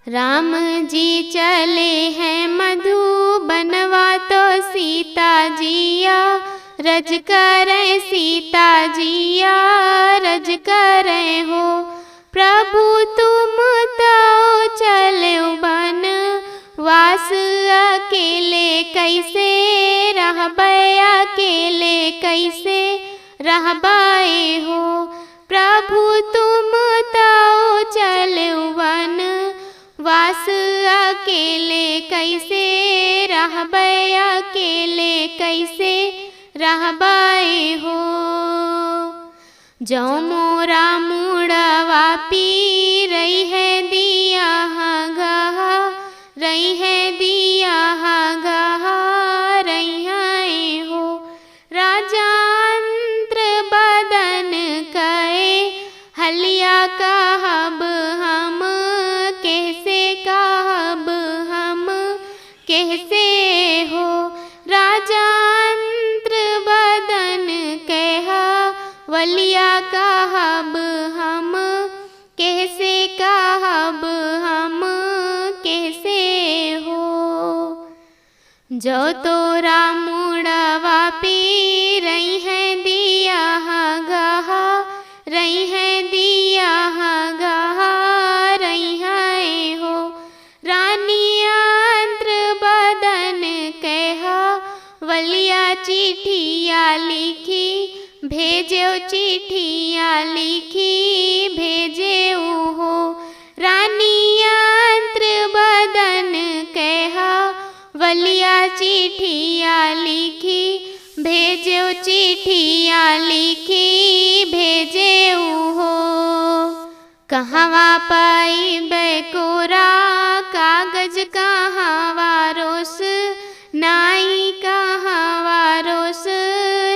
राम जी चले हैं मधुबनवा तो सीता जिया रज करें, सीता जिया रज करें हो। प्रभु तुम तो चले बन वास, अकेले कैसे रहबे, अकेले कैसे रहबाए हो। प्रभु तुम तो चले वन वास, अकेले कैसे रहबे, अकेले कैसे रहबाए हो। जो मोरा मुड़वा पी रही है दिया गहा, रही है दिया गहा रही है हो। राजा अंत्र बदन कहे हलिया कहब हम, कैसे कहब हम कैसे हो। राजा अंत्र बदन कहा वलिया कहब हम, कैसे कहब हम कैसे हो। जो तोरा मुड़वा पी रही है दिया गहा, रही है दिया गहा रही है हो। रानी अंत्र बदन कहा वलिया चिट्ठिया लिखी भेजो, चिट्ठिया लिखी भेजे हो। रानी अंत्र बदन कहा वलिया चिट्ठिया लिखी भेजो, चिट्ठिया लिखी भेजे हो। कहवा पाइबे कोरा कागज, कहवा रोस नाई, कहवा रोस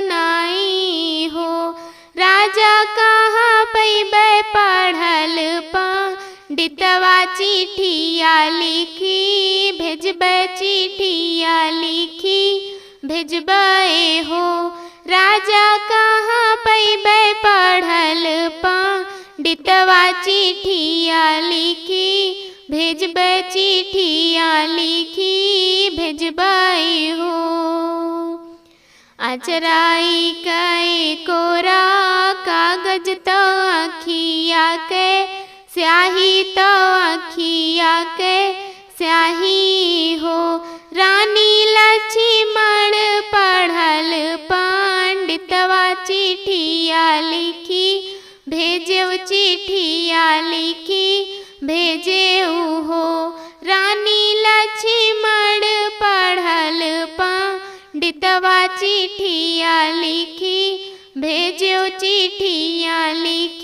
नाई हो। राजा कहाँ पैबे पढ़ल पंडितवा, चिट्ठिया लिखी भेजबे, चिट्ठिया लिखी भेजबे हो। राजा कहाँ पैबे पढ़ल पंडितवा, चिट्ठिया लिखी भेजबे, चिट्ठिया लिखी भेजबे हो। अचराई कई कोरा कागज तो अखिया के स्याही, तो अखिया के स्याही हो। रानी लक्ष्मण पढ़ल पंडितवा, चिट्ठिया लिखी भेजो, चिट्ठिया लिखी भेजे हो। रानी लक्ष्मण पढ़ल पंडितवा, चिट्ठिया लिखी भेजो, चिट्ठिया लिखी